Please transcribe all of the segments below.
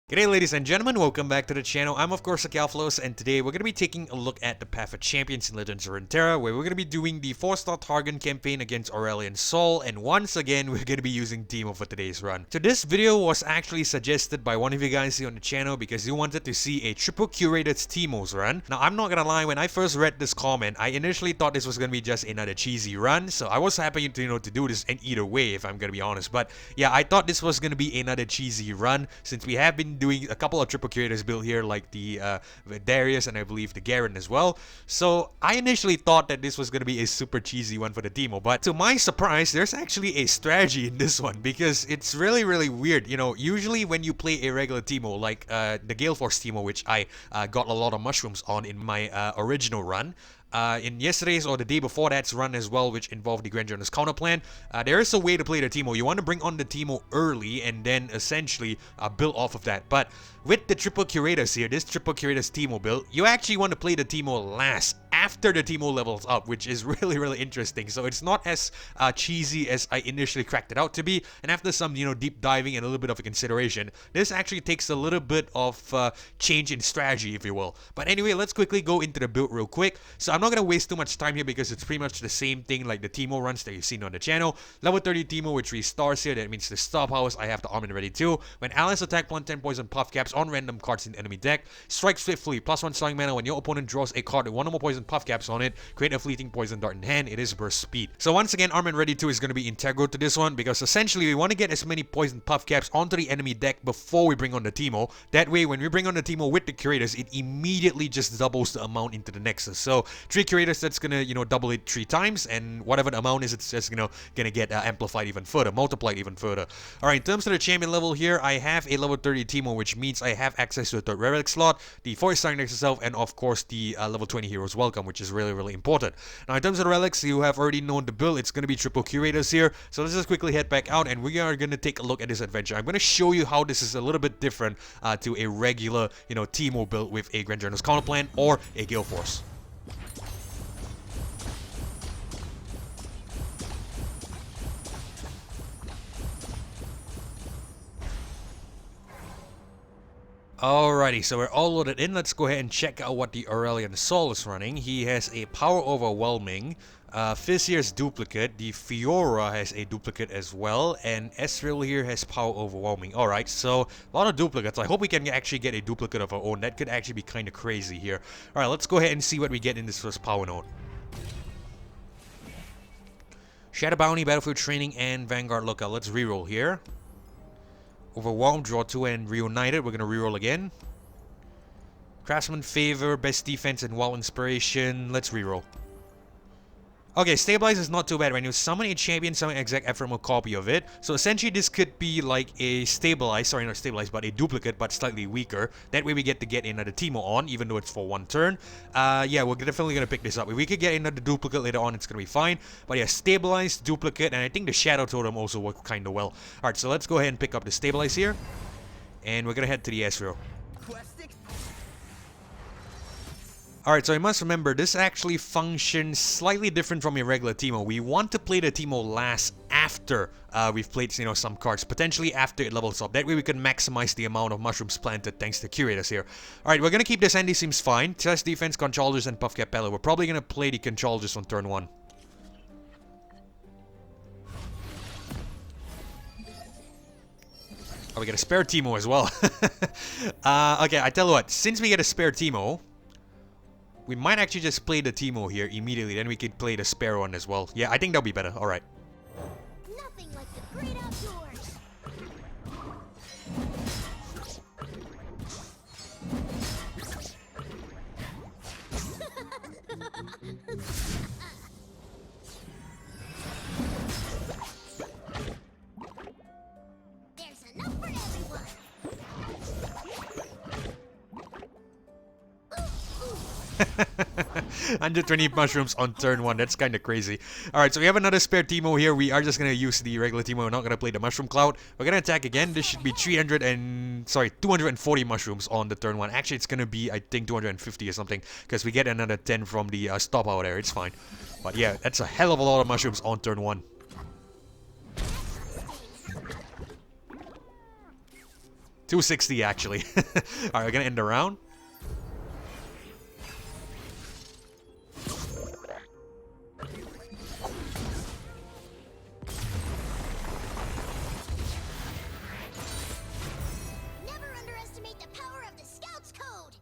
G'day ladies and gentlemen, welcome back to the channel. I'm of course Akalflos, and today we're going to be taking a look at the Path of Champions in Legends of Runeterra, where we're going to be doing the 4-star Targon Campaign against Aurelion Sol, and once again we're going to be using Teemo for today's run. So this video was actually suggested by one of you guys here on the channel because you wanted to see a triple curated Teemo's run. Now I'm not gonna lie, when I first read this comment, I initially thought this was going to be just another cheesy run, so I was happy to do this in either way, if I'm going to be honest. But yeah, I thought this was going to be another cheesy run since we have been doing a couple of triple curators built here, like the Darius and I believe the Garen as well. So I initially thought that this was going to be a super cheesy one for the Teemo, but to my surprise, there's actually a strategy in this one because it's really weird. You know, usually when you play a regular Teemo, like the Gale Force Teemo, which I got a lot of mushrooms on in my original run, in yesterday's or the day before that's run as well, which involved the Grand Journal's counter plan, there is a way to play the Teemo. You want to bring on the Teemo early and then essentially build off of that. But with the triple curators here, this triple curators Teemo build, you actually want to play the Teemo last, after the Teemo levels up, which is really interesting. So it's not as cheesy as I initially cracked it out to be, and after some deep diving and a little bit of a consideration, this actually takes a little bit of change in strategy, if you will. But anyway, let's quickly go into the build real quick. So I'm not gonna waste too much time here because it's pretty much the same thing like the Teemo runs that you've seen on the channel. Level 30 Teemo with 3 stars here, that means the star powers. I have the armament ready too. When allies attack, plant 10 poison puff caps on random cards in the enemy deck. Strike swiftly, +1 starting mana when your opponent draws a card with 1 or more poison puff caps on it. Create a fleeting poison dart in hand. It is burst speed. So once again, armament ready 2 is going to be integral to this one because essentially we want to get as many poison puff caps onto the enemy deck before we bring on the Teemo. That way, when we bring on the Teemo with the curators, it immediately just doubles the amount into the Nexus. So 3 curators, that's gonna double it 3 times, and whatever the amount is, it's just gonna get amplified even further, multiplied even further. All right, in terms of the champion level here, I have a level 30 Teemo, which means I have access to a 3rd Relic slot, the 4-star Nexus itself, and of course the level 20 Heroes Welcome, which is really important. Now in terms of the relics, you have already known the build. It's gonna be triple curators here. So let's just quickly head back out and we are gonna take a look at this adventure. I'm gonna show you how this is a little bit different to a regular Teemo build with a Grand Journal's counter plan or a Gale Force. Alrighty, so we're all loaded in. Let's go ahead and check out what the Aurelion Sol is running. He has a Power Overwhelming. Fizz here is duplicate. The Fiora has a duplicate as well. And Ezreal here has Power Overwhelming. Alright, so a lot of duplicates. I hope we can actually get a duplicate of our own. That could actually be kind of crazy here. Alright, let's go ahead and see what we get in this first power node. Shadow Bounty, Battlefield Training, and Vanguard Lookout. Let's reroll here. Overwhelmed, draw 2, and Reunited. We're going to reroll again. Craftsman Favor, Best Defense, and Wild Inspiration. Let's reroll. Okay, Stabilize is not too bad. When you summon a champion, summon an exact ephemeral copy of it. So essentially this could be like a Stabilize, sorry not Stabilize, but a duplicate, but slightly weaker. That way we get to get another Teemo on, even though it's for 1 turn. Yeah, we're definitely going to pick this up. If we could get another duplicate later on, it's going to be fine. But yeah, Stabilize, duplicate, and I think the Shadow Totem also worked kind of well. Alright, so let's go ahead and pick up the Stabilize here. And we're going to head to the Ezreal. Alright, so I must remember, this actually functions slightly different from a regular Teemo. We want to play the Teemo last after we've played, some cards, potentially after it levels up. That way we can maximize the amount of mushrooms planted thanks to curators here. Alright, we're going to keep this Andy seems fine. Test defense, Controllers, and Puff Capella. We're probably going to play the Controllers on turn 1. Oh, we get a spare Teemo as well. Okay, I tell you what, since we get a spare Teemo, we might actually just play the Teemo here immediately, then we could play the spare one as well. Yeah, I think that'll be better. Alright. Nothing like the great outdoors. There's enough for everyone. 120 mushrooms on turn 1. That's kind of crazy. Alright, so we have another spare Teemo here. We are just going to use the regular Teemo. We're not going to play the Mushroom Cloud. We're going to attack again. This should be 240 mushrooms on the turn 1. Actually, it's going to be, I think, 250 or something, because we get another 10 from the stop out there. It's fine. But yeah, that's a hell of a lot of mushrooms on turn 1. 260 actually. Alright, we're gonna end the round. Never underestimate the power of the Scout's Code.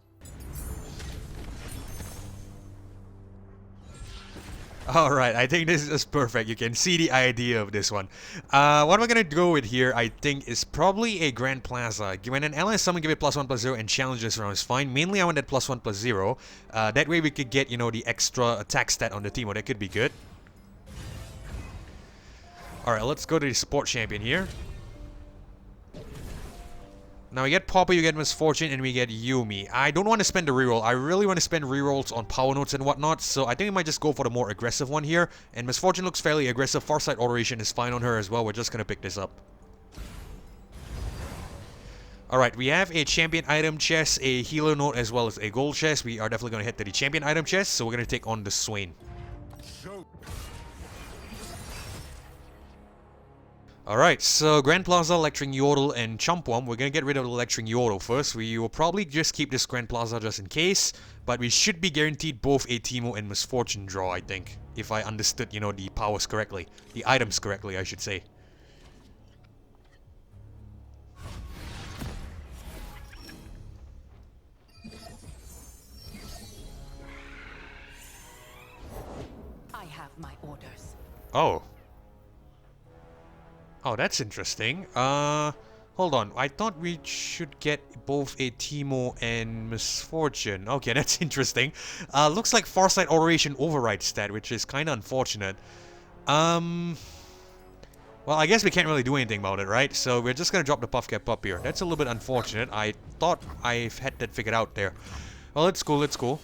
Alright, I think this is perfect. You can see the idea of this one. What we're gonna go with here, I think, is probably a Grand Plaza. When an ally summon, give it +1/+0 and challenge this round is fine. Mainly I want that +1/+0. That way we could get, you know, the extra attack stat on the Teemo. That could be good. Alright, let's go to the support champion here. Now we get Papa, you get Misfortune, and we get Yumi. I don't want to spend the reroll. I really want to spend rerolls on power notes and whatnot, so I think we might just go for the more aggressive one here. And Misfortune looks fairly aggressive. Farsight Alteration is fine on her as well. We're just going to pick this up. Alright, we have a champion item chest, a healer note, as well as a gold chest. We are definitely going to head to the champion item chest, so we're going to take on the Swain. Alright, so Grand Plaza, Lecturing Yordle, and Chumpwump. We're gonna get rid of the Lecturing Yordle first. We will probably just keep this Grand Plaza just in case, but we should be guaranteed both a Teemo and Misfortune draw, I think. If I understood, you know, the powers correctly. The items correctly, I should say. I have my orders. Oh. Oh, that's interesting. Hold on. I thought we should get both a Teemo and Misfortune. Okay, that's interesting. Looks like Farsight Alteration override stat, which is kind of unfortunate. Well, I guess we can't really do anything about it, right? So we're just gonna drop the Puff Cap up here. That's a little bit unfortunate. I thought I've had that figured out there. Well, let's go, let's go.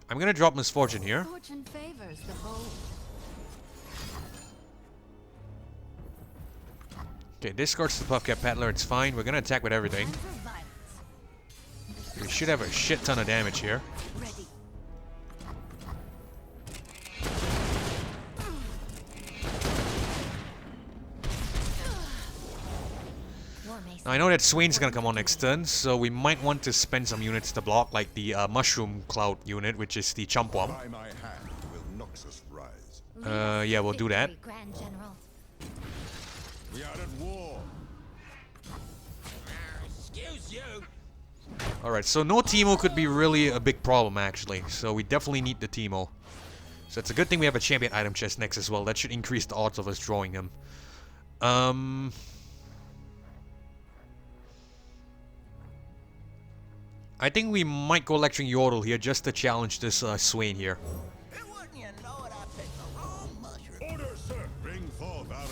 I'm gonna drop Misfortune here. Fortune favors the bold. Okay, discards the Puff Cap Paddler, it's fine. We're gonna attack with everything. We should have a shit ton of damage here. Ready. Now, I know that Swain's gonna come on next turn, so we might want to spend some units to block, like the Mushroom Cloud unit, which is the Chumpwump. By my hand will Nexus rise. Yeah, we'll do that. Grand General. We are at war. Excuse you. Alright, so no Teemo could be really a big problem, actually. So we definitely need the Teemo. So it's a good thing we have a champion item chest next as well. That should increase the odds of us drawing him. I think we might go Lecturing Yordle here just to challenge this Swain here. Order, sir. Bring forth our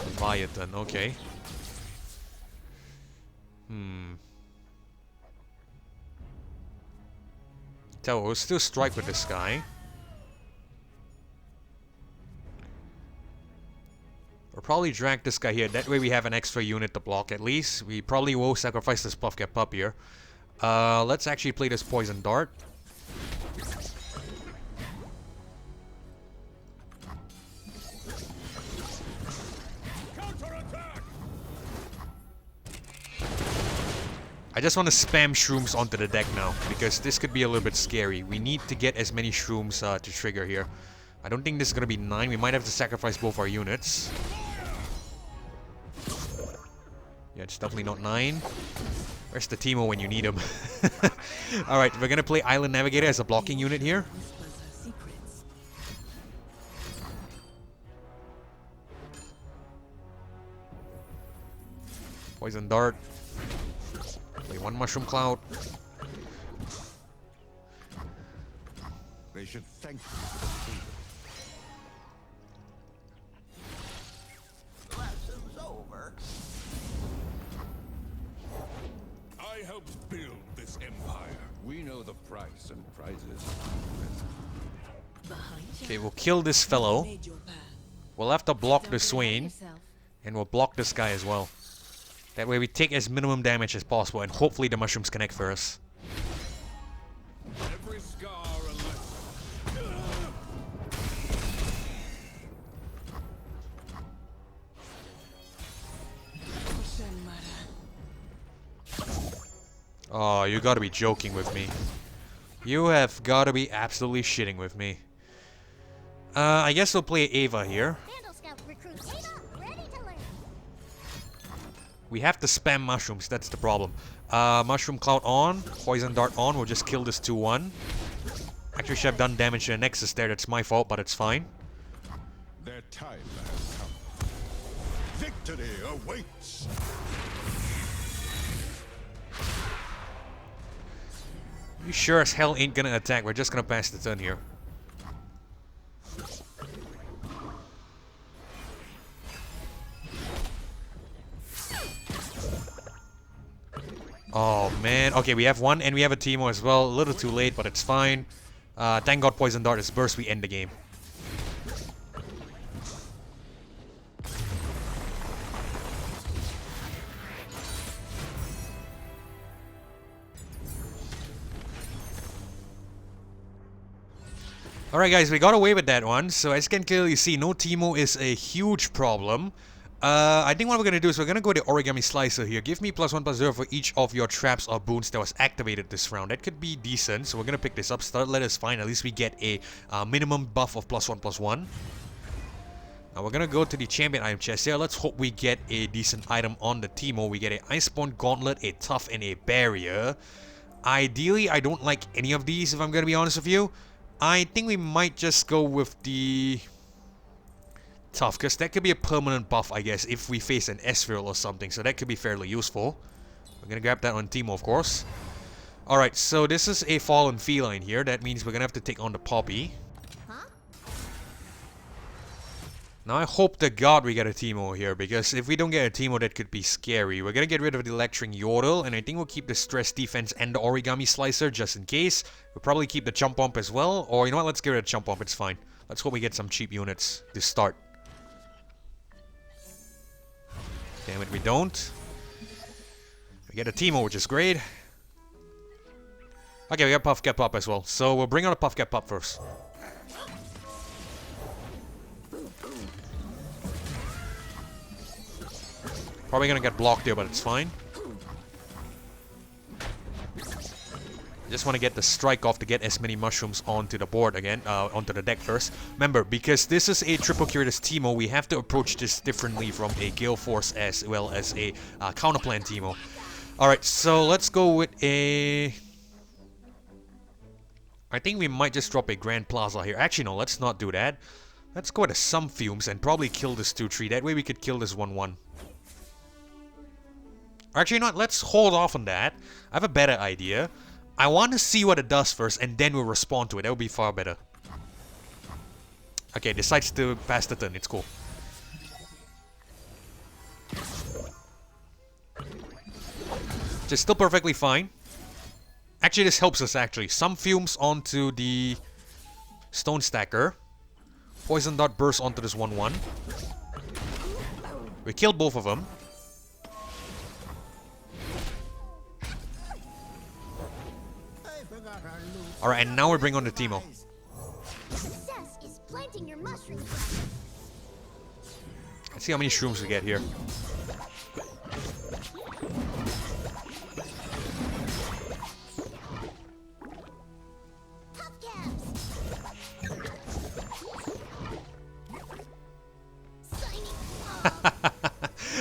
Leviathan, okay. Tell we'll still strike with this guy. We'll probably drag this guy here. That way we have an extra unit to block at least. We probably will sacrifice this Puff Cap Pup here. Let's actually play this Poison Dart. I just want to spam shrooms onto the deck now, because this could be a little bit scary. We need to get as many shrooms to trigger here. I don't think this is going to be 9. We might have to sacrifice both our units. Yeah, it's definitely not 9. Where's the Teemo when you need him? Alright, we're going to play Island Navigator as a blocking unit here. Poison Dart. Play one Mushroom Cloud. They should thank you. Lesson's over. I helped build this empire. We know the price and prizes. Okay, we'll kill this fellow. We'll have to block the Swain. And we'll block this guy as well. That way we take as minimum damage as possible, and hopefully the mushrooms connect for us. Every scar a lesson. Oh, you gotta be joking with me. You have gotta be absolutely shitting with me. I guess we'll play Ava here. Vandal Scout recruits Ava, ready to learn. We have to spam mushrooms, that's the problem. Mushroom Cloud on, Poison Dart on, we'll just kill this 2-1. Actually, should have done damage to the Nexus there, that's my fault, but it's fine. Their time has come. Victory awaits. You sure as hell ain't gonna attack, we're just gonna pass the turn here. Oh man, okay, we have one and we have a Teemo as well. A little too late, but it's fine. Thank God Poison Dart is burst, we end the game. Alright guys, we got away with that one. So as you can clearly see, no Teemo is a huge problem. I think what we're gonna do is we're gonna go to Origami Slicer here. Give me +1/+0 for each of your traps or boons that was activated this round. That could be decent, so we're gonna pick this up. Start let us fine. At least we get a minimum buff of +1/+1. Now we're gonna go to the champion item chest here. Let's hope we get a decent item on the Teemo. We get a Iceborne Gauntlet, a Tough, and a Barrier. Ideally, I don't like any of these if I'm gonna be honest with you. I think we might just go with the Tough, because that could be a permanent buff, I guess, if we face an Ezreal or something, so that could be fairly useful. We're gonna grab that on Teemo, of course. Alright, so this is a Fallen Feline here. That means we're gonna have to take on the Poppy. Huh? Now I hope to God we get a Teemo here, because if we don't get a Teemo, that could be scary. We're gonna get rid of the Electring Yordle, and I think we'll keep the Stress Defense and the Origami Slicer just in case. We'll probably keep the Chump Pump as well, or you know what, let's get rid of Chump Pump, it's fine. Let's hope we get some cheap units to start. Damn it, we don't. We get a Teemo, which is great. Okay, we got Puff Get Pop as well, so we'll bring out a Puff Get Pop first. Probably gonna get blocked here, but it's fine. Just want to get the strike off to get as many mushrooms onto the board again, onto the deck first. Remember, because this is a triple Curious Teemo, we have to approach this differently from a Gale Force as well as a Counterplan Teemo. Alright, so let's go with a... I think we might just drop a Grand Plaza here. Actually, no, let's not do that. Let's go with a Some Fumes and probably kill this 2-3. That way we could kill this 1-1. Actually, you know what? Let's hold off on that. I have a better idea. I want to see what it does first, and then we'll respond to it. That would be far better. Okay, decides to pass the turn. It's cool. Which is still perfectly fine. Actually, this helps us, actually. Some Fumes onto the Stone Stacker. Poison Dart burst onto this 1-1. We killed both of them. Alright, and now we bring on the Teemo. Success is planting your mushrooms. Let's see how many shrooms we get here. Hubcaps. Signing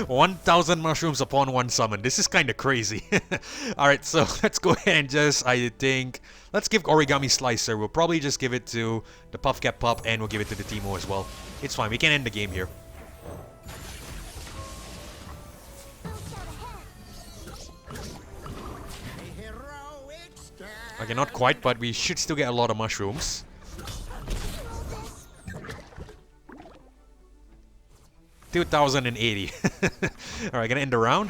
1,000 mushrooms upon one summon. This is kind of crazy. Alright, so let's go ahead and just, I think... Let's give Origami Slicer. We'll probably just give it to the Puff Get Pop, and we'll give it to the Teemo as well. It's fine. We can end the game here. Okay, not quite, but we should still get a lot of mushrooms. $2,080. Alright, gonna end the round.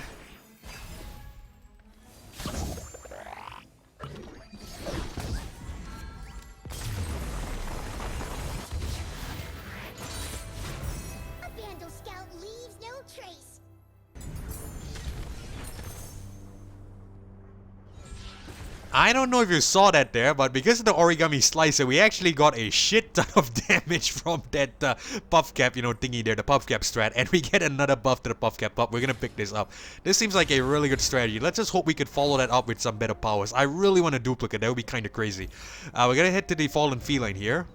A Vandal Scout leaves no trace. I don't know if you saw that there, but because of the origami slicer, we actually got a shit ton of damage from that buff cap, you know, thingy there, the buff cap strat, and we get another buff to the buff cap up. We're gonna pick this up. This seems like a really good strategy. Let's just hope we could follow that up with some better powers. I really want to duplicate. That would be kind of crazy. We're gonna head to the Fallen Feline here.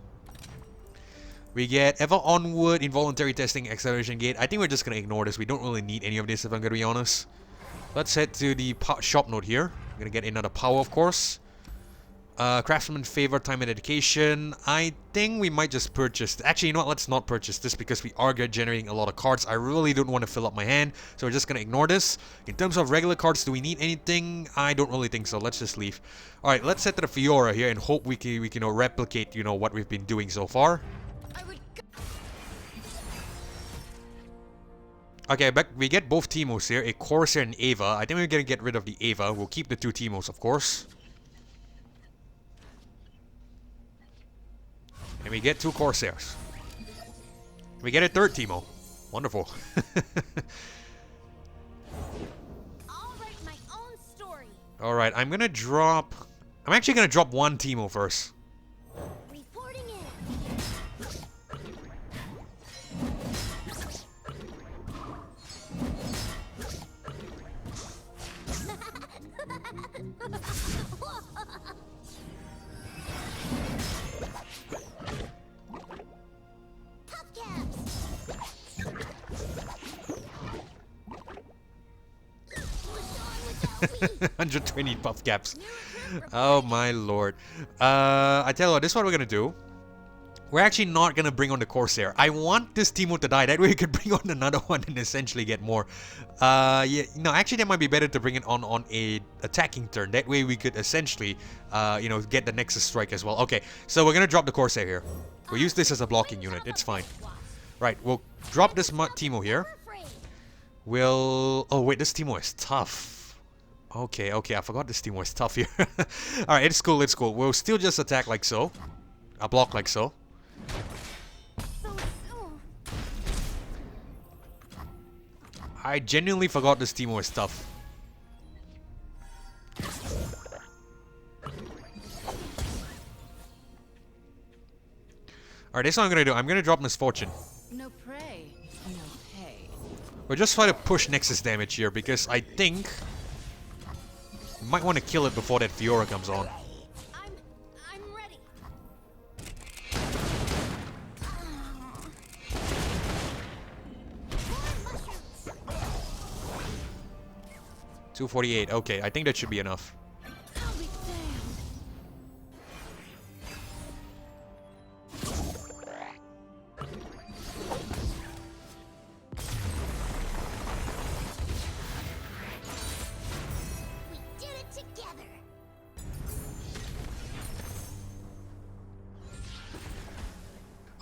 We get Ever Onward, Involuntary Testing, Acceleration Gate. I think we're just gonna ignore this. We don't really need any of this, if I'm gonna be honest. Let's head to the shop node here. We're gonna get another power, of course. Craftsman Favor, Time and Dedication. I think we might just purchase... Actually, you know what? Let's not purchase this because we are generating a lot of cards. I really don't want to fill up my hand, so we're just gonna ignore this. In terms of regular cards, do we need anything? I don't really think so. Let's just leave. Alright, let's head to the Fiora here and hope we can you know, replicate, you know, what we've been doing so far. Okay, but we get both Teemos here, a Corsair and Ava. I think we're gonna get rid of the Ava. We'll keep the two Teemos, of course. And we get two Corsairs. We get a third Teemo. Wonderful. I'll write my own story. Alright, I'm gonna drop... I'm actually gonna drop one Teemo first. Reporting in. Puff caps. 120 buff caps. Oh my lord. I tell you what, this is what we're gonna do. We're actually not gonna bring on the Corsair. I want this Teemo to die. That way we could bring on another one and essentially get more. Yeah, no, actually that might be better to bring it on a attacking turn. That way we could essentially, you know, get the Nexus strike as well. Okay, so we're gonna drop the Corsair here. We'll use this as a blocking unit. It's fine. Right, we'll drop this Teemo here. We'll... Oh wait, this Teemo is tough. Okay, I forgot this Teemo is tough here. Alright, it's cool, it's cool. We'll still just attack like so. I'll block like so. I genuinely forgot this Teemo is tough. Alright, this is what I'm gonna do. I'm gonna drop Misfortune. No prey, no pay. We'll just try to push Nexus damage here because I think we might want to kill it before that Fiora comes on. I'm ready. 248. Okay, I think that should be enough. I'll be damned. We did it together.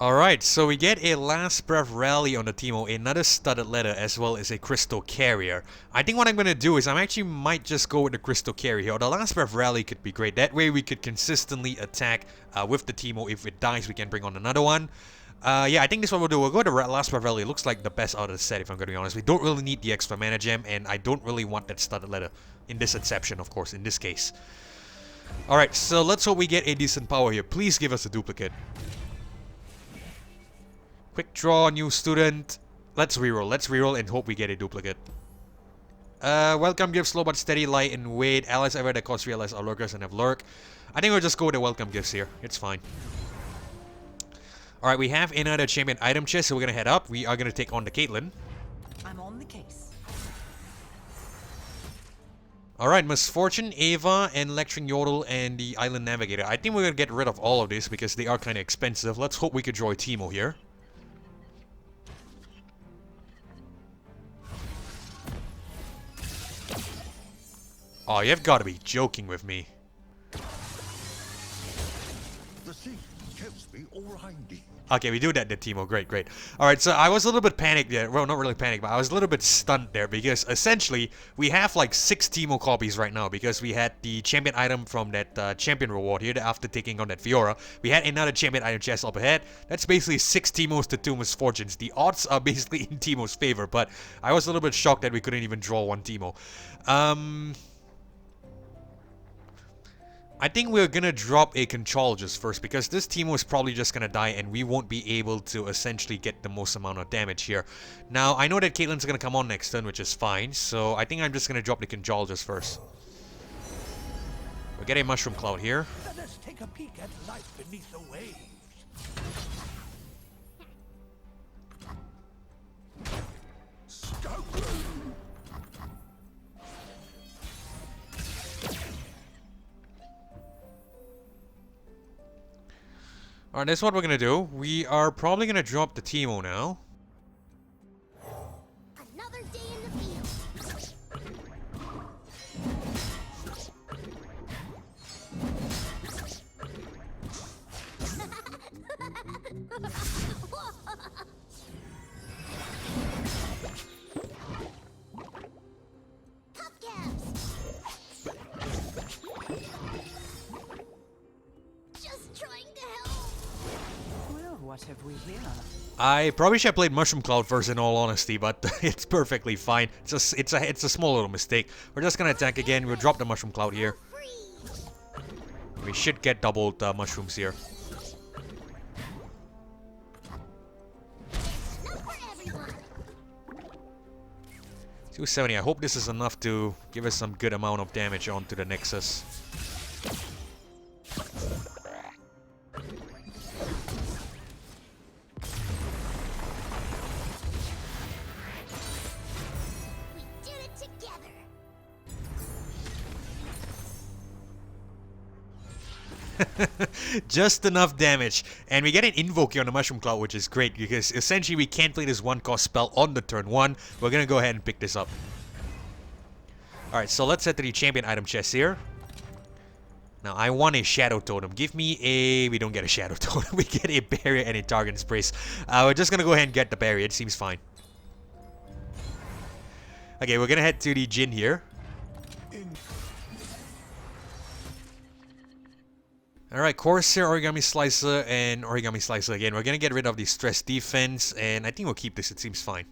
Alright, so we get a Last Breath Rally on the Teemo, another Studded Letter, as well as a Crystal Carrier. I think what I'm gonna do is I actually might just go with the Crystal Carrier here. Or the Last Breath Rally could be great. That way we could consistently attack with the Teemo. If it dies, we can bring on another one. Yeah, I think this is what we'll do. We'll go to Last Breath Rally. It looks like the best out of the set, if I'm gonna be honest. We don't really need the extra mana gem, and I don't really want that Studded Letter. In this exception, of course, in this case. Alright, so let's hope we get a decent power here. Please give us a duplicate. Quick draw, new student. Let's reroll and hope we get a duplicate. Welcome gift, slow but steady, light and weight. Allies ever that cost realize are lurkers and have lurk. I think we'll just go with the welcome gifts here. It's fine. Alright, we have another champion item chest, so we're gonna head up. We are gonna take on the Caitlyn. I'm on the case. Alright, Misfortune, Ava, and Lecturing Yodel, and the Island Navigator. I think we're gonna get rid of all of these because they are kind of expensive. Let's hope we could draw a Teemo here. Oh, you've got to be joking with me. The sea keeps me all handy. Okay, we do that to Teemo. Great, great. Alright, so I was a little bit panicked there. Well, not really panicked, but I was a little bit stunned there because essentially we have like 6 Teemo copies right now because we had the champion item from that champion reward here after taking on that Fiora. We had another champion item chest up ahead. That's basically 6 Teemos to 2 Misfortunes. The odds are basically in Teemo's favor, but I was a little bit shocked that we couldn't even draw one Teemo. I think we're gonna drop a Conchologist first because this Teemo is probably just gonna die and we won't be able to essentially get the most amount of damage here. Now, I know that Caitlyn's gonna come on next turn, which is fine, so I think I'm just gonna drop the Conchologist first. We'll get a Mushroom Cloud here. Let us take a peek at life beneath the waves. Scout. Alright, that's what we're gonna do. We are probably gonna drop the Teemo now. Another day in the field. Tough caps. Just trying to help. Well, what have we here? I probably should have played Mushroom Cloud first in all honesty, but it's perfectly fine. It's a small little mistake. We're just gonna attack again. We'll drop the Mushroom Cloud here. Freeze. We should get doubled mushrooms here. Not for everyone. 270. I hope this is enough to give us some good amount of damage onto the Nexus. We did it together. Just enough damage. And we get an Invoke here on the Mushroom Cloud, which is great because essentially we can't play this 1-cost spell on the turn 1. We're gonna go ahead and pick this up. Alright, so let's head to the champion item chest here. Now, I want a Shadow Totem. Give me a... We don't get a Shadow Totem. We get a Barrier and a Target Sprace. We're just gonna go ahead and get the Barrier. It seems fine. Okay, we're gonna head to the Jhin here. Alright, Corsair, Origami Slicer, and Origami Slicer again. We're gonna get rid of the Stress Defense, and I think we'll keep this. It seems fine.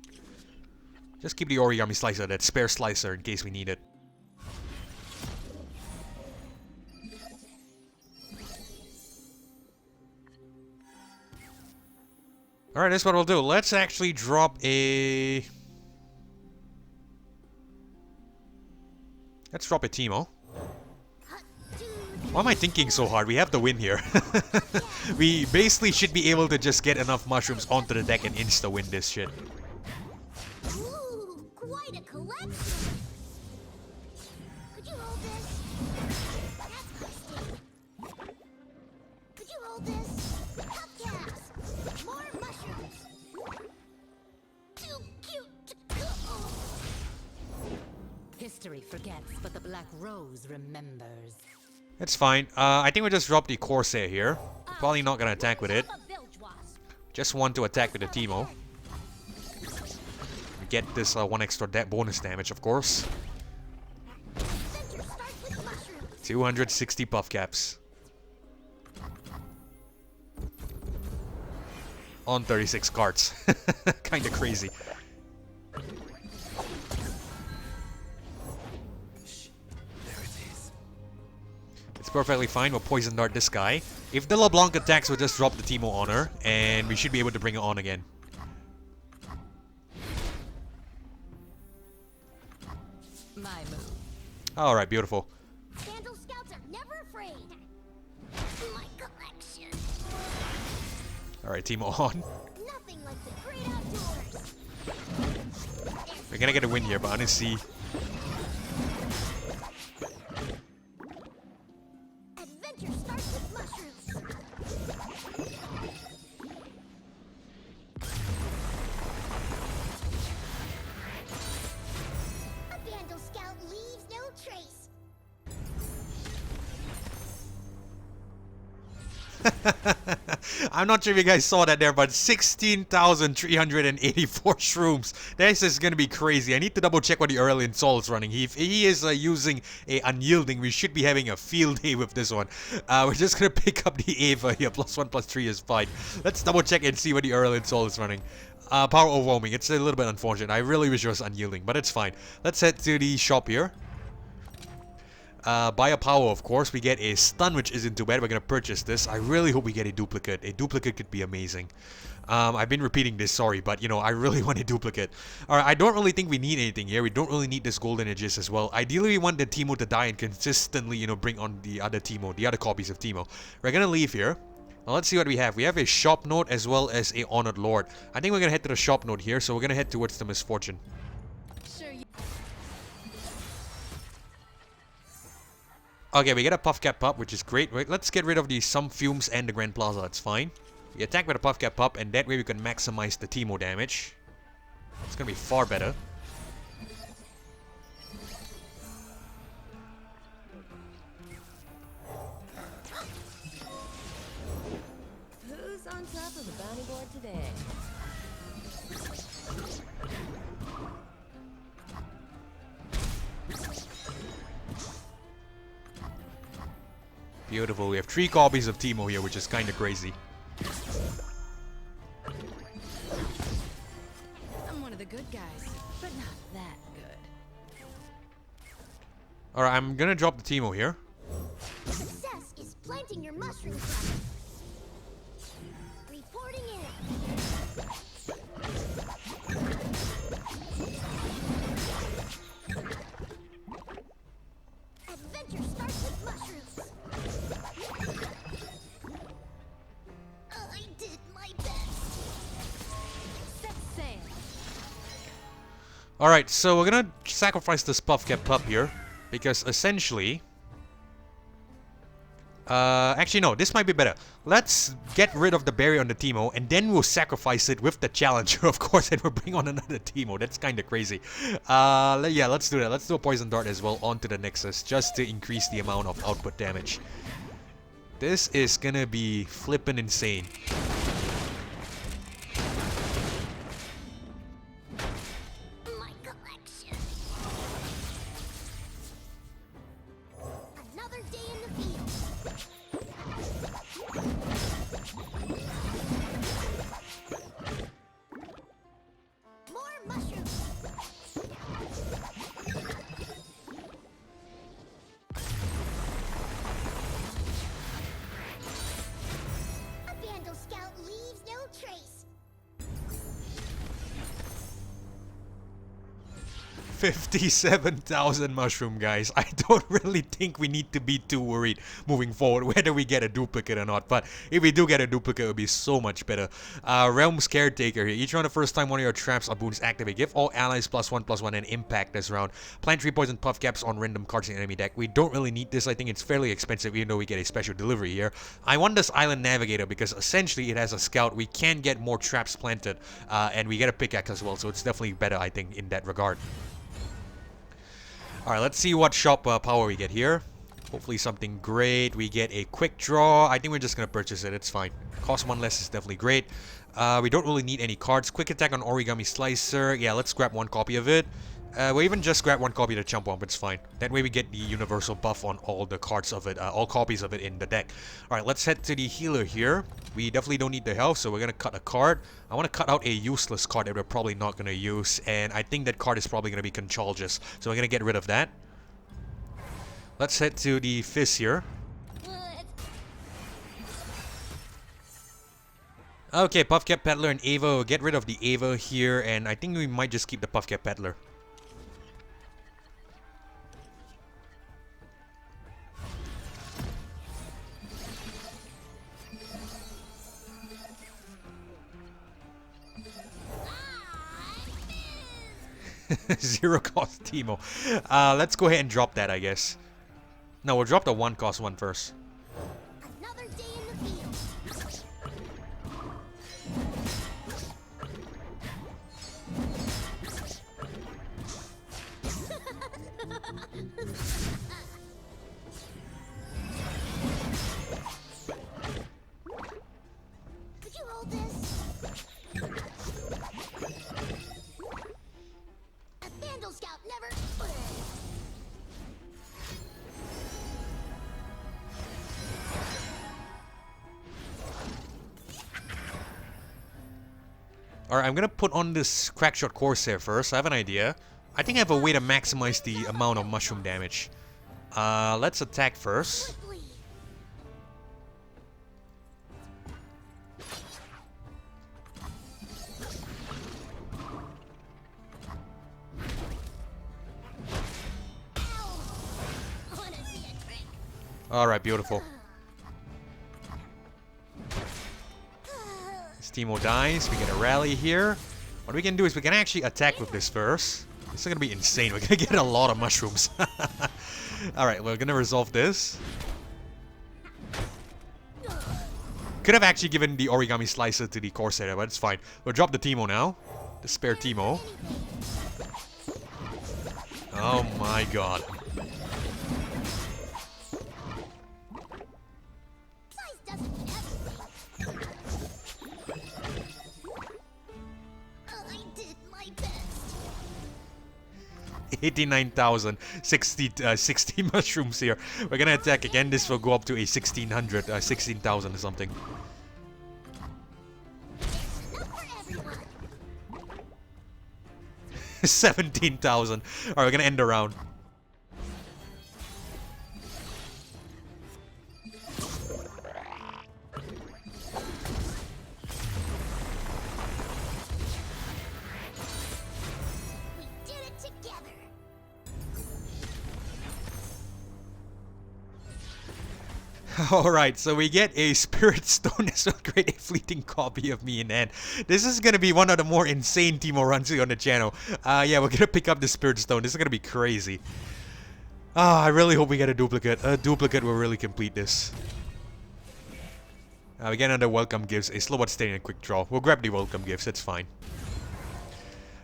Just keep the Origami Slicer, that spare Slicer, in case we need it. Alright, that's what we'll do. Let's actually drop a... Let's drop a Teemo. Why am I thinking so hard? We have the win here. We basically should be able to just get enough mushrooms onto the deck and insta-win this shit. Ooh, quite a collection. Could you hold this? That's rusty. Could you hold this? Cupcakes. More mushrooms. Too cute. History forgets, but the Black Rose remembers. That's fine. I think we just drop the Corsair here. We're probably not gonna attack with it. Just want to attack with the Teemo. We get this 1 extra bonus damage, of course. 260 buff caps. On 36 cards. Kinda crazy. It's perfectly fine. We'll Poison Dart this guy. If the LeBlanc attacks, we'll just drop the Teemo on her, and we should be able to bring it on again. My move. Alright, beautiful. Vandal Scouts are never afraid. My collection. Alright, Teemo on. Nothing like the great outdoors. We're gonna get a win here, but honestly... Adventure starts with mushrooms. A Vandal Scout leaves no trace. I'm not sure if you guys saw that there, but 16,384 shrooms. This is gonna be crazy. I need to double check what the Aurelion Sol is running. If he is using a Unyielding, we should be having a field day with this one. We're just gonna pick up the Ava here. +1/+3 is fine. Let's double check and see what the Aurelion Sol is running. Power Overwhelming. It's a little bit unfortunate. I really wish it was Unyielding, but it's fine. Let's head to the shop here. Buy a power, of course. We get a stun, which isn't too bad. We're gonna purchase this. I really hope we get a duplicate. A duplicate could be amazing. I've been repeating this, sorry, but you know, I really want a duplicate. Alright, I don't really think we need anything here. We don't really need this golden edges as well. Ideally, we want the Teemo to die and consistently, you know, bring on the other Teemo, the other copies of Teemo. We're gonna leave here. Now let's see what we have. We have a shop note as well as a honored lord. I think we're gonna head to the shop note here, so we're gonna head towards the misfortune. Okay, we get a puff cap pup, which is great. Wait, let's get rid of the some fumes and the Grand Plaza. It's fine. We attack with a puff cap pup, and that way we can maximize the Teemo damage. It's gonna be far better. Who's on top of the bounty board today? Beautiful. We have 3 copies of Teemo here, which is kind of crazy. I'm one of the good guys, but not that good. Alright, I'm gonna drop the Teemo here. Success is planting your mushroom crop. Reporting in. Adventure starts with mushrooms. I did my best. Set sail. Alright, so we're gonna sacrifice this puff cap pup here. Because essentially... actually no, this might be better. Let's get rid of the barrier on the Teemo, and then we'll sacrifice it with the challenger, of course, and we'll bring on another Teemo. That's kind of crazy. Yeah, let's do that. Let's do a poison dart as well onto the Nexus, just to increase the amount of output damage. This is gonna be flippin' insane. My collection. Another day in the field. More mushrooms. A Vandal Scout leaves no trace. 57,000 mushroom, guys. I don't really think we need to be too worried moving forward whether we get a duplicate or not. But if we do get a duplicate, it would be so much better. Realm's Caretaker here. Each round the first time one of your traps or boons activate, give all allies +1/+1 and impact this round. Plant 3 poison puff caps on random cards in enemy deck. We don't really need this. I think it's fairly expensive even though we get a special delivery here. I want this Island Navigator because essentially it has a scout. We can get more traps planted and we get a pickaxe as well. So it's definitely better, I think, in that regard. Alright, let's see what shop power we get here. Hopefully something great. We get a quick draw. I think we're just going to purchase it. It's fine. Cost 1 less is definitely great. We don't really need any cards. Quick attack on Origami Slicer. Yeah, let's grab 1 copy of it. We'll even just grab 1 copy of the Chump Wump. It's fine. That way we get the universal buff on all the cards of it. All copies of it in the deck. Alright, let's head to the healer here. We definitely don't need the health, so we're going to cut a card. I want to cut out a useless card that we're probably not going to use. And I think that card is probably going to be Conchalgus. So we're going to get rid of that. Let's head to the Fizz here. What? Okay, Puffcap Peddler and Ava. Get rid of the Ava here. And I think we might just keep the Puffcap Peddler. Zero cost Teemo. Let's go ahead and drop that, I guess. No, we'll drop the 1 cost one first. Another day in the field. Could you hold this? A Vandal Scout never. Alright, I'm gonna put on this Crackshot Corsair first. I have an idea. I think I have a way to maximize the amount of mushroom damage. Let's attack first. Quickly. Ow. Wanna see a trick? Alright, beautiful. This Teemo dies. We get a rally here. What we can do is we can actually attack with this first. This is gonna be insane. We're gonna get a lot of mushrooms. Alright, we're gonna resolve this. Could have actually given the origami slicer to the Corsair, but it's fine. We'll drop the Teemo now. The spare Teemo. Oh my god. Size doesn't mean everything. I did my best. 89,000. 60 mushrooms here. We're gonna attack again. This will go up to a 1600, 16,000 or something. Enough for everyone. 17,000. Alright, we're gonna end the round. We did it together. Alright, so we get a Spirit Stone as well. Create a fleeting copy of me in end. This is gonna be one of the more insane Teemo runs on the channel. Yeah, we're gonna pick up the Spirit Stone. This is gonna be crazy. I really hope we get a duplicate. A duplicate will really complete this. We get another welcome gifts, a slow but steady and a quick draw. We'll grab the welcome gifts, that's fine.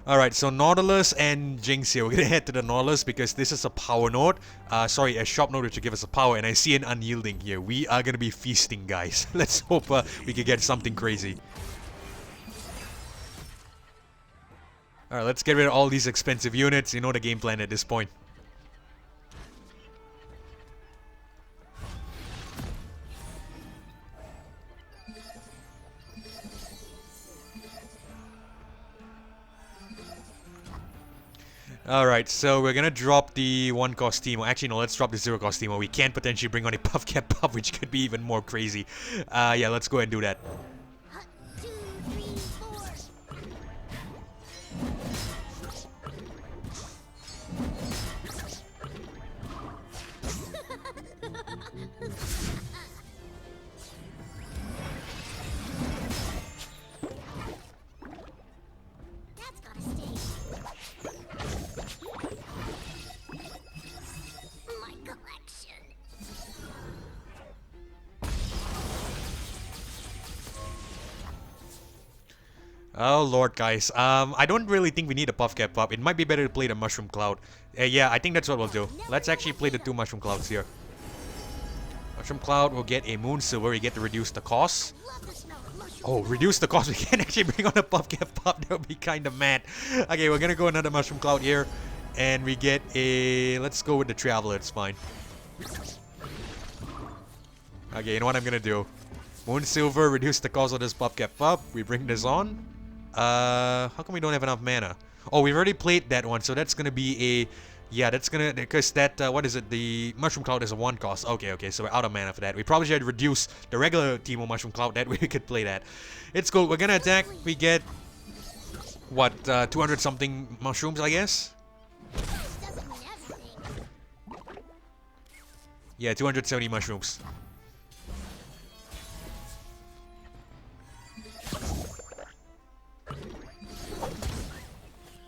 Alright, so Nautilus and Jinx here. We're gonna head to the Nautilus because this is a power node. Sorry, a shop node which will give us a power, and I see an unyielding here. We are gonna be feasting, guys. Let's hope we can get something crazy. Alright, let's get rid of all these expensive units. You know the game plan at this point. Alright, so we're gonna drop the 1 cost Teemo. Actually, no, let's drop the 0 cost Teemo. We can potentially bring on a Puff Cap Puff, which could be even more crazy. Yeah, let's go ahead and do that. 1, 2, 3, 4. That's gotta stay. My collection. Oh lord, guys. I don't really think we need a Puff Cap Puff. It might be better to play the Mushroom Cloud. Yeah, I think that's what we'll do. Let's actually play the 2 Mushroom Clouds here. Mushroom Cloud will get a Moon Silver. We get to reduce the cost. Love the smell of mushrooms. Oh, reduce the cost. We can actually bring on a Puff Cap Puff. That would be kind of mad. Okay, we're gonna go another Mushroom Cloud here. And we get a... Let's go with the Traveler. It's fine. Okay, you know what I'm gonna do? Moon Silver, reduce the cost of this Puff Cap Puff. We bring this on. How come we don't have enough mana? Oh, we've already played that one, so that's gonna be a... Yeah, that's gonna... Because that... what is it? The Mushroom Cloud is a 1 cost. Okay, so we're out of mana for that. We probably should reduce the regular Teemo Mushroom Cloud. That way we could play that. It's cool. We're gonna attack. We get... What? 200 something mushrooms, I guess? Size doesn't mean everything. Yeah, 270 mushrooms.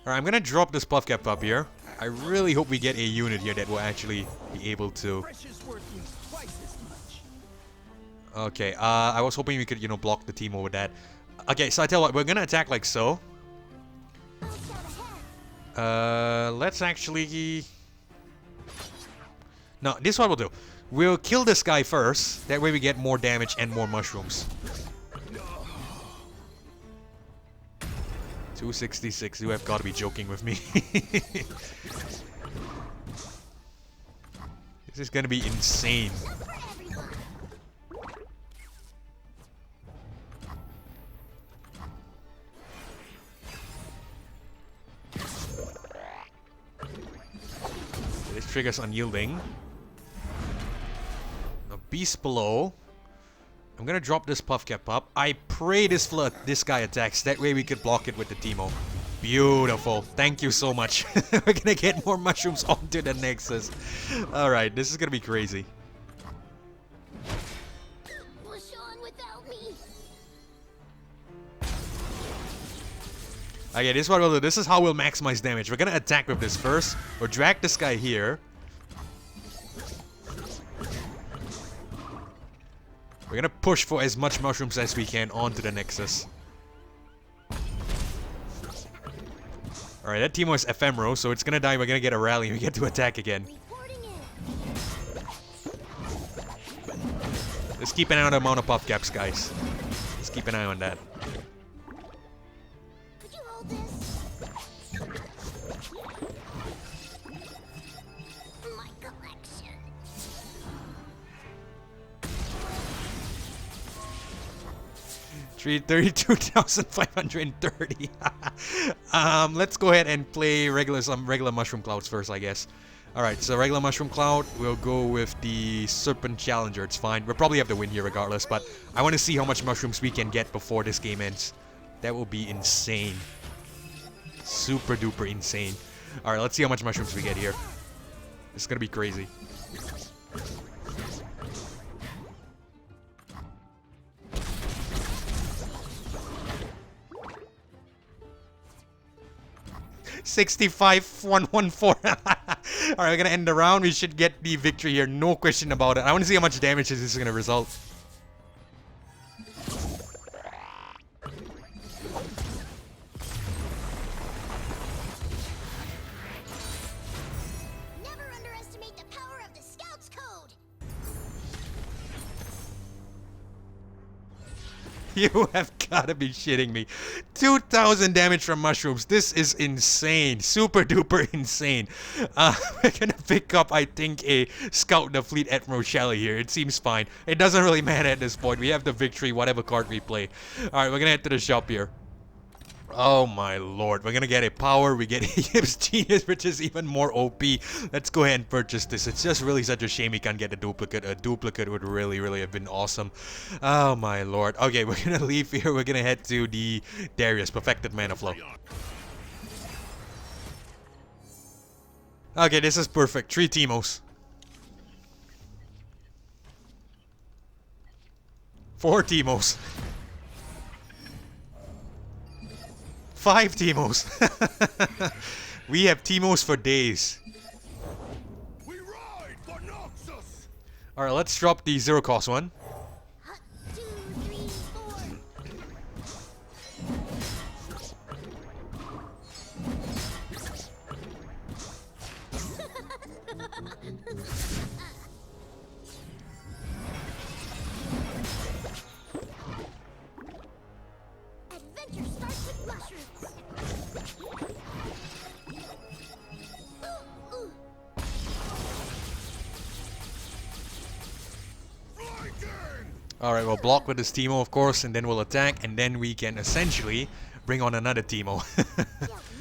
Alright, I'm gonna drop this Puff Cap up here. I really hope we get a unit here that will actually be able to... Precious worth means twice as much. Okay, I was hoping we could, you know, block the Teemo with that. Okay, so I tell you what, we're gonna attack like so. I'll shout ahead. Let's actually... No, this is what we'll do. We'll kill this guy first. That way we get more damage and more mushrooms. 266. You have got to be joking with me. This is gonna be insane. Enough for everyone. This trigger's unyielding. Beast below. I'm gonna drop this puff cap up. I pray this guy attacks. That way we could block it with the Teemo. Beautiful. Thank you so much. We're gonna get more mushrooms onto the Nexus. Alright, this is gonna be crazy. Push on without me. Okay, this is what we'll do. This is how we'll maximize damage. We're gonna attack with this first. We'll drag this guy here. We're gonna push for as much mushrooms as we can onto the Nexus. Alright, that Teemo is ephemeral, so it's gonna die. We're gonna get a rally and we get to attack again. Reporting in. Let's keep an eye on the amount of puff caps, guys. Let's keep an eye on that. Could you hold this? My collection. 32,530. Let's go ahead and play some regular mushroom clouds first, I guess. Alright, so regular mushroom cloud, we'll go with the serpent challenger. It's fine. We'll probably have the win here regardless, but I want to see how much mushrooms we can get before this game ends. That will be insane. Super duper insane. Alright, let's see how much mushrooms we get here. It's gonna be crazy. $65,114. Alright, we're gonna end the round. We should get the victory here. No question about it. I want to see how much damage this is gonna result. Never underestimate the power of the Scout's Code. You have gotta be shitting me. 2,000 damage from mushrooms. This is insane. Super duper insane. We're gonna pick up, I think, a Scout the Fleet Admiral Shelley here. It seems fine. It doesn't really matter at this point. We have the victory, whatever card we play. Alright, we're gonna head to the shop here. Oh my lord, we're gonna get a power, we get a Gibbs Genius, which is even more OP. Let's go ahead and purchase this. It's just really such a shame we can't get a duplicate. A duplicate would really have been awesome. Oh my lord. Okay, we're gonna leave here. We're gonna head to the Darius, Perfected Mana Flow. Okay, this is perfect. 3 Teemos. 4 Teemos. 5 Teemos. We have Teemos for days. We ride for Nexus. Alright, let's drop the 0 cost one. 2, 3, 4. Adventure starts with mushrooms. Ooh. Alright, we'll block with this Teemo, of course, and then we'll attack, and then we can essentially bring on another Teemo. They'll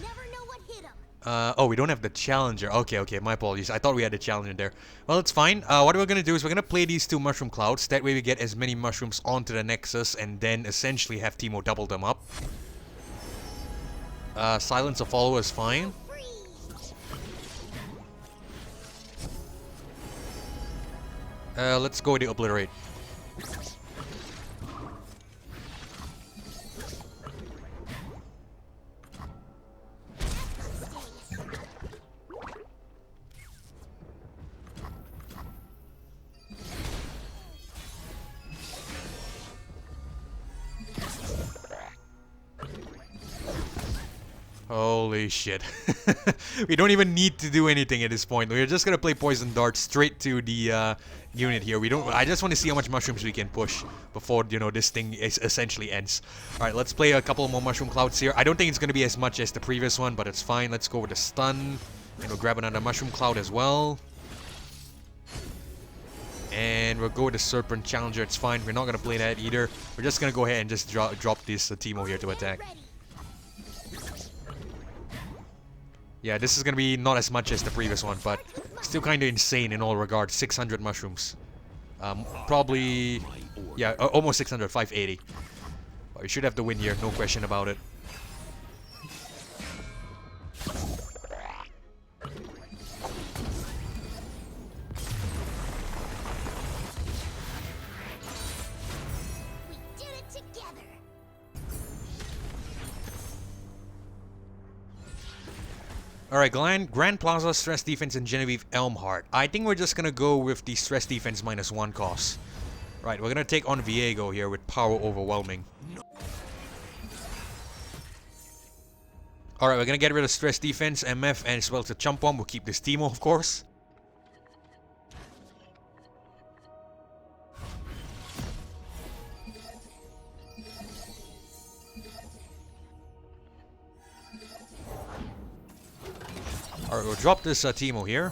never know what hit 'em. Oh, we don't have the challenger. Okay, my apologies. I thought we had the challenger there. Well, it's fine. What we're gonna do is we're gonna play these 2 mushroom clouds. That way we get as many mushrooms onto the Nexus, and then essentially have Teemo double them up. Silence of Follow is fine. Freeze. Let's go with the Obliterate. Holy shit. We don't even need to do anything at this point. We're just gonna play Poison Dart straight to the unit here. I just want to see how much mushrooms we can push before, you know, this thing essentially ends. Alright, let's play a couple more mushroom clouds here. I don't think it's gonna be as much as the previous one, but it's fine. Let's go with the stun. And we'll grab another mushroom cloud as well. And we'll go with the Serpent Challenger. It's fine. We're not gonna play that either. We're just gonna go ahead and just drop this Teemo here to attack. Ready. Yeah, this is gonna be not as much as the previous one, but still kind of insane in all regards. 600 mushrooms. Probably, yeah, almost 600, 580. But we should have the win here, no question about it. We did it together. Alright, Grand Plaza, Stress Defense, and Genevieve Elmhart. I think we're just gonna go with the Stress Defense -1 cost. Right, we're gonna take on Viego here with Power Overwhelming. Alright, we're gonna get rid of Stress Defense, MF, and as well as the Chump Bomb. We'll keep this Teemo, of course. Alright, we'll drop this Teemo here.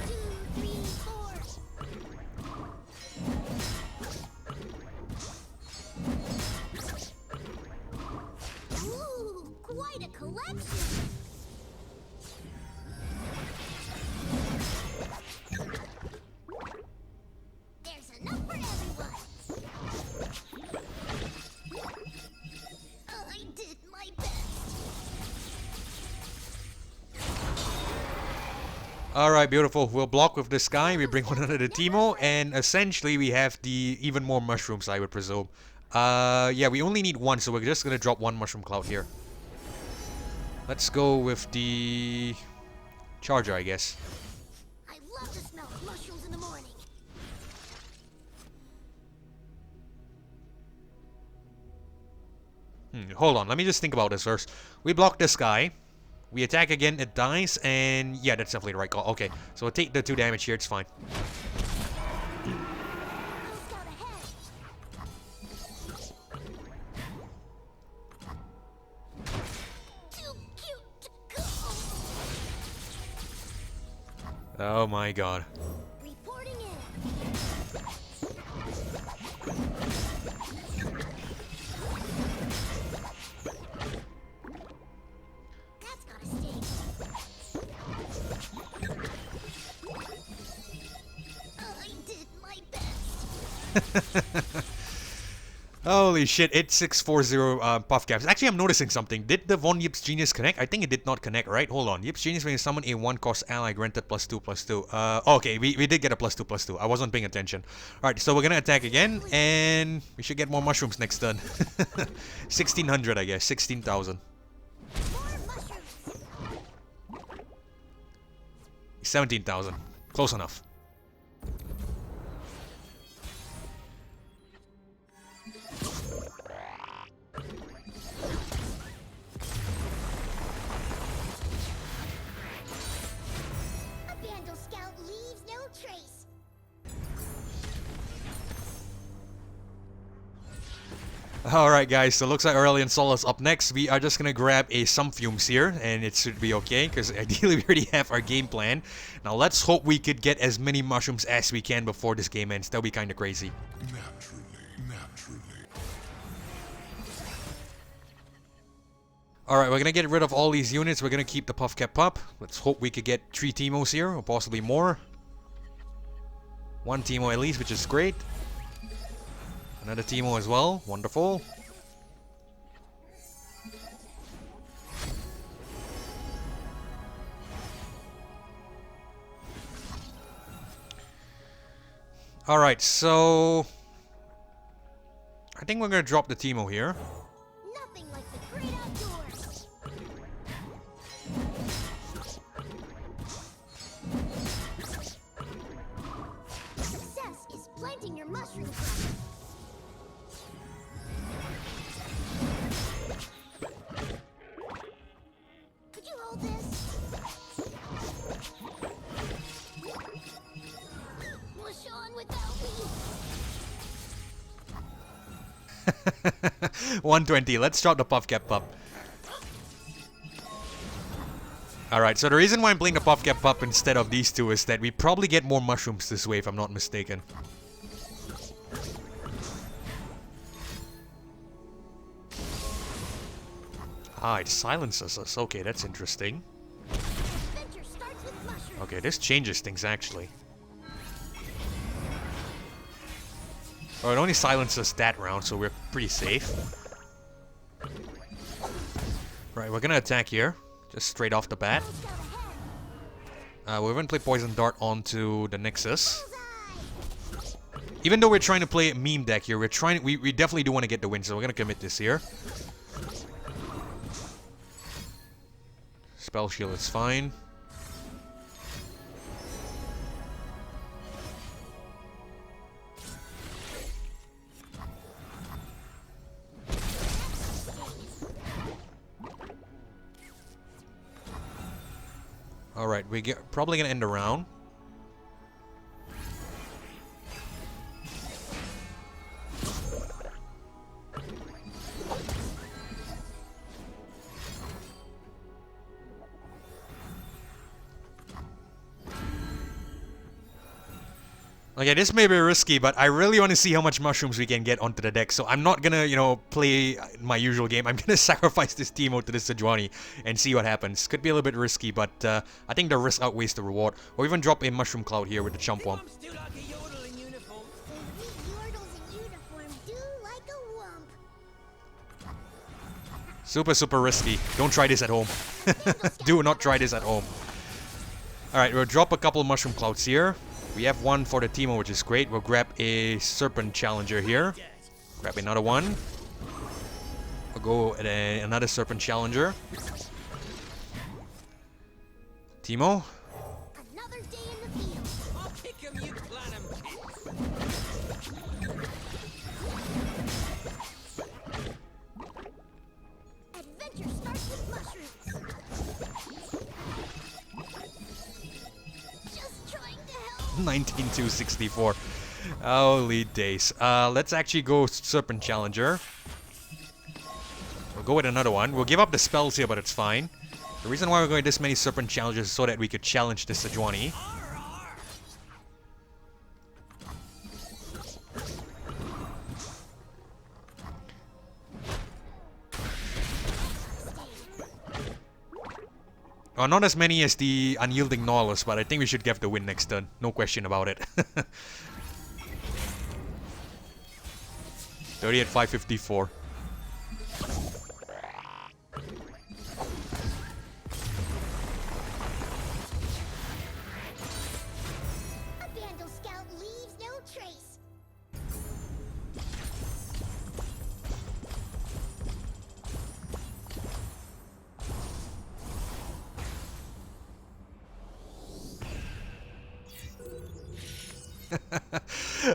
2, 3, 4. Ooh, quite a collection. There's enough for everyone. I did my best. Alright, beautiful. We'll block with this guy. We bring one another Teemo, and essentially we have the even more mushrooms, I would presume. Yeah, we only need one, so we're just gonna drop one mushroom cloud here. Let's go with the charger, I guess. I love the smell of mushrooms in the morning. Hold on, let me just think about this first. We block this guy. We attack again, it dies, and yeah, that's definitely the right call. Okay, so we'll take the 2 damage here, it's fine. I'll scout ahead. Too cute to go. Oh my god. Reporting in. That's gotta sting. I did my best. Holy shit, it's 640 puff caps. Actually, I'm noticing something. Did the Von Yip's Genius connect? I think it did not connect, right? Hold on. Yip's Genius, when you summon a 1-cost ally, granted +2/+2. Okay, we did get a +2/+2. I wasn't paying attention. Alright, so we're gonna attack again, and we should get more mushrooms next turn. 1600, I guess. 16,000. More mushrooms. 17,000. Close enough. A Vandal Scout leaves no trace. Alright guys, so looks like Aurelion Sol is up next. We are just gonna grab a some fumes here, and it should be okay, because ideally we already have our game plan. Now let's hope we could get as many mushrooms as we can before this game ends. That'll be kinda crazy. Naturally. Alright, we're gonna get rid of all these units. We're gonna keep the Puff Cap Pup. Let's hope we could get 3 Teemos here, or possibly more. 1 Teemo at least, which is great. Another Teemo as well. Wonderful. Alright, so I think we're gonna drop the Teemo here. Nothing like the great outdoors. Success is planting your mushroom crop. Could you hold this? Push on without me. 120. Let's drop the Puff Cap Pup. Alright, so the reason why I'm playing the Puff Cap Pup instead of these two is that we probably get more mushrooms this way, if I'm not mistaken. Ah, it silences us. Okay, that's interesting. Adventure starts with mushrooms. Okay, this changes things actually. Oh, it only silences that round, so we're pretty safe. Right, we're gonna attack here. Just straight off the bat. We're gonna play Poison Dart onto the Nexus. Even though we're trying to play a meme deck here, we definitely do want to get the win, so we're gonna commit this here. Spell Shield is fine. Alright, probably gonna end the round. Okay, this may be risky, but I really want to see how much mushrooms we can get onto the deck. So I'm not gonna, you know, play my usual game. I'm gonna sacrifice this Teemo to this Sejuani and see what happens. Could be a little bit risky, but I think the risk outweighs the reward. Or even drop a Mushroom Cloud here with the Chump Womp. So we yordles in uniform do like a wump. Super, super risky. Don't try this at home. Do not try this at home. Alright, we'll drop a couple Mushroom Clouds here. We have one for the Teemo, which is great. We'll grab a Serpent Challenger here. Grab another one. We'll go at another Serpent Challenger. Teemo. Another day in the field. I'll pick 'em, you plan 'em. Adventure starts with mushrooms. Just trying to help. 19,264. Holy days. Let's actually go Serpent Challenger. We'll go with another one. We'll give up the spells here, but it's fine. The reason why we're going this many Serpent Challengers is so that we could challenge the Sejuani. Oh, not as many as the Unyielding Nautilus, but I think we should get the win next turn. No question about it. 30 at 554. A Vandal Scout leaves no trace.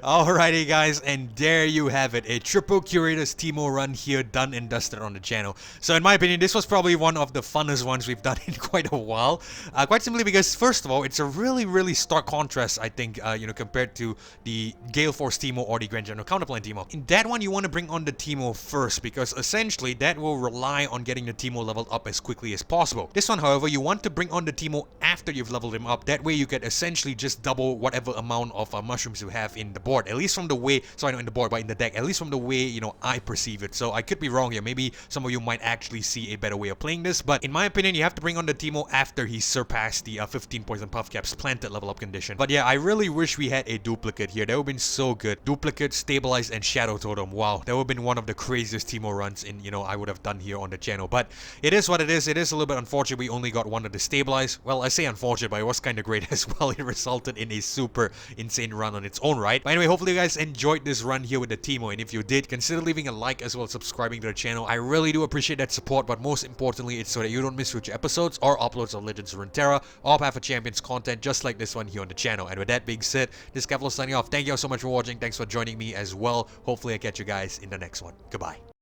Alrighty guys, and there you have it, a triple Curator's Teemo run here, done and dusted on the channel. So in my opinion, this was probably one of the funnest ones we've done in quite a while. Quite simply because, first of all, it's a really stark contrast, I think, you know, compared to the Gale Force Teemo or the Grand General Counterplan Teemo. In that one, you want to bring on the Teemo first, because essentially that will rely on getting the Teemo leveled up as quickly as possible. This one, however, you want to bring on the Teemo after you've leveled him up. That way you can essentially just double whatever amount of mushrooms you have in the board, at least from the way, sorry, not in the board, but in the deck, at least from the way, you know, I perceive it. So I could be wrong here. Maybe some of you might actually see a better way of playing this, but in my opinion, you have to bring on the Teemo after he surpassed the 15 Poison Puff Caps planted level up condition. But yeah, I really wish we had a duplicate here. That would have been so good. Duplicate, Stabilized, and Shadow Totem. Wow, that would have been one of the craziest Teemo runs in, you know, I would have done here on the channel. But it is what it is. It is a little bit unfortunate we only got one of the Stabilized. Well, I say unfortunate, but it was kind of great as well. It resulted in a super insane run on its own right. But anyway, hopefully you guys enjoyed this run here with the Teemo, and if you did, consider leaving a like as well as subscribing to the channel. I really do appreciate that support, but most importantly, it's so that you don't miss future episodes or uploads of Legends of Runeterra or Path of Champions content just like this one here on the channel. And with that being said, this is Keflo signing off. Thank you all so much for watching. Thanks for joining me as well. Hopefully I catch you guys in the next one. Goodbye.